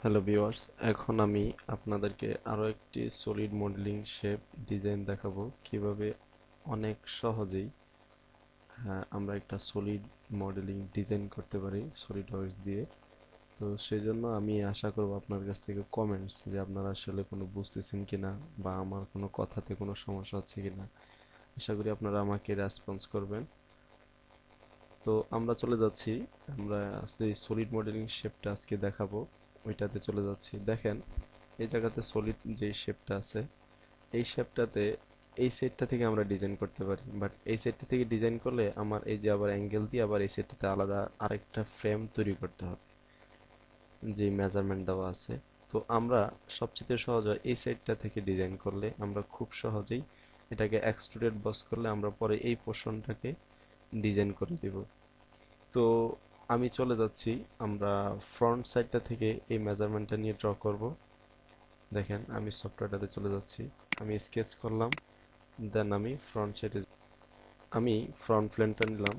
Hello viewers, এখন আমি আপনাদেরকে আরো একটি সলিড মডেলিং শেপ ডিজাইন দেখাবো কিভাবে অনেক সহজেই আমরা একটা সলিড মডেলিং ডিজাইন করতে পারি সলিড ওয়ার্কস দিয়ে। তো সেজন্য আমি আশা করব আপনার কাছ থেকে কমেন্টস যে আপনারা আসলে কোনো বুঝতেছেন কিনা বা আমার কোনো কথাতে কোনো সমস্যা হচ্ছে কিনা। আশা করি আপনারা আমাকে রেসপন্স করবেন। তো আমরা চলে যাচ্ছি, আমরা সেই সলিড মডেলিং শেপটা আজকে দেখাবো, ওইটাতে চলে যাচ্ছি। দেখেন এই জায়গাতে সলিড যে শেপটা আছে, এই শেপটাতে এই সেটটা থেকে আমরা ডিজাইন করতে পারি, বাট এই সেটটা থেকে ডিজাইন করলে আমার এই যে আবার অ্যাঙ্গেল দিয়ে আবার এই সেটটাতে আলাদা আরেকটা ফ্রেম তৈরি করতে হবে যে মেজারমেন্ট দেওয়া আছে। তো আমরা সবচেয়ে সহজ হয় এই সাইডটা থেকে ডিজাইন করলে আমরা খুব সহজেই এটাকে এক্সট্রুডেড বস করলে আমরা পরে এই পোর্শনটাকে ডিজাইন করে দিব। তো আমি চলে যাচ্ছি, আমরা ফ্রন্ট সাইডটা থেকে এই মেজারমেন্টটা নিয়ে ড্র করব। দেখেন আমি সফটওয়্যারটাতে চলে যাচ্ছি, আমি স্কেচ করলাম, দেন আমি ফ্রন্ট সাইডে আমি ফ্রন্ট প্লেনটা নিলাম,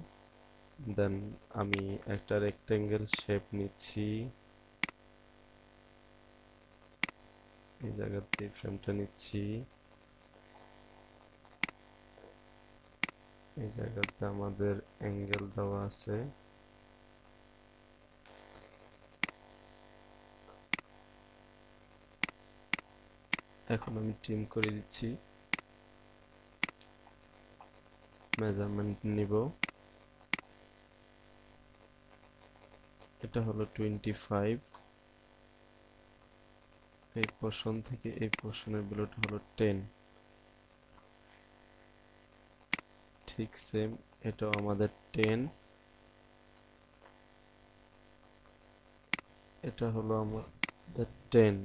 দেন আমি একটা রেক্টেঙ্গেল শেপ নিচ্ছি, এই জায়গাতে ফ্রেমটা নিচ্ছি, এই জায়গাতে আমাদের অ্যাঙ্গেল দেওয়া আছে, এখন আমি ট্রিম করে দিচ্ছি, মেজারমেন্ট নিব, এটা হলো 25, এই পোর্শন থেকে এই পোর্শনের ভ্যালুটা হলো 10, ঠিক সেম এটাও আমাদের 10, এটা হলো আমাদের 10,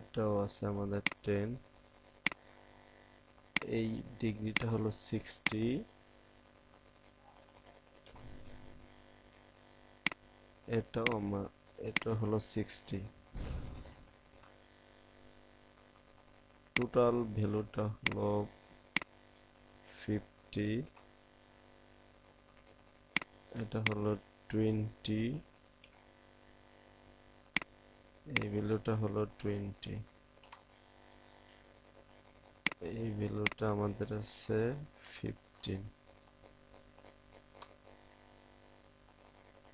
এটাও আছে আমাদের 10, এই ডিগ্রিটা হলো 60, এটা হলো 60, টোটাল ভ্যালুটা হলো 50, এটা হলো 20, এই ভ্যালুটা হলো 20, এই ভ্যালুটা আমাদের আছে 15।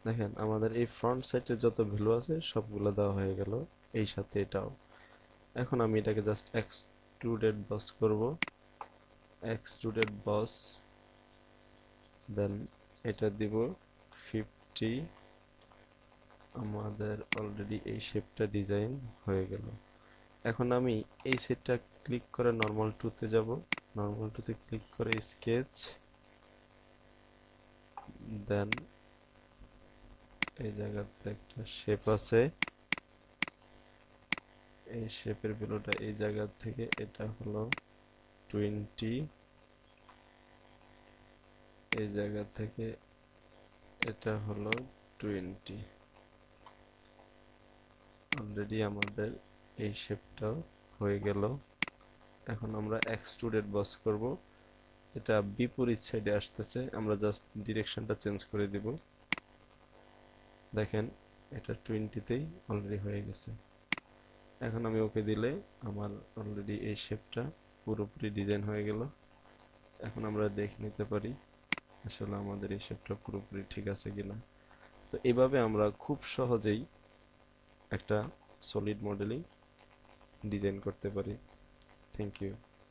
দেখেন আমাদের এই ফ্রন্ট সাইডে যত ভ্যালু আছে সবগুলো দেওয়া হয়ে গেল, এই সাথে এটাও। এখন আমি এটাকে জাস্ট এক্সট্রুডেড বস করব, এক্সট্রুডেড বস, দেন এটা দিব 50, আমাদের অলরেডি এই শেপটা ডিজাইন হয়ে গেল। এখন আমি এই সেটটা ক্লিক করে নর্মাল টুতে যাব, নর্মাল টুতে ক্লিক করে স্কেচ, দেন এই জায়গাতে একটা শেপ আছে, এই শেপের ভ্যালুটা এই জায়গা থেকে এটা হলো 20, এই জায়গা থেকে এটা হলো 20। অলরেডি আমাদের এই শেপটাও হয়ে গেল। এখন আমরা এক্সট্রুডেড বস করব, এটা বিপরীত সাইডে আসতেছে, আমরা জাস্ট ডিরেকশনটা চেঞ্জ করে দিব। দেখেন এটা 20তেই অলরেডি হয়ে গেছে। এখন আমি ওকে দিলে আমার অলরেডি এই শেপটা পুরোপুরি ডিজাইন হয়ে গেল। এখন আমরা দেখে নিতে পারি আসলে আমাদের এই শেপটা পুরোপুরি ঠিক আছে কিনা। তো এইভাবে আমরা খুব সহজেই একটা সলিড মডেলিং ডিজাইন করতে পারি। Thank you.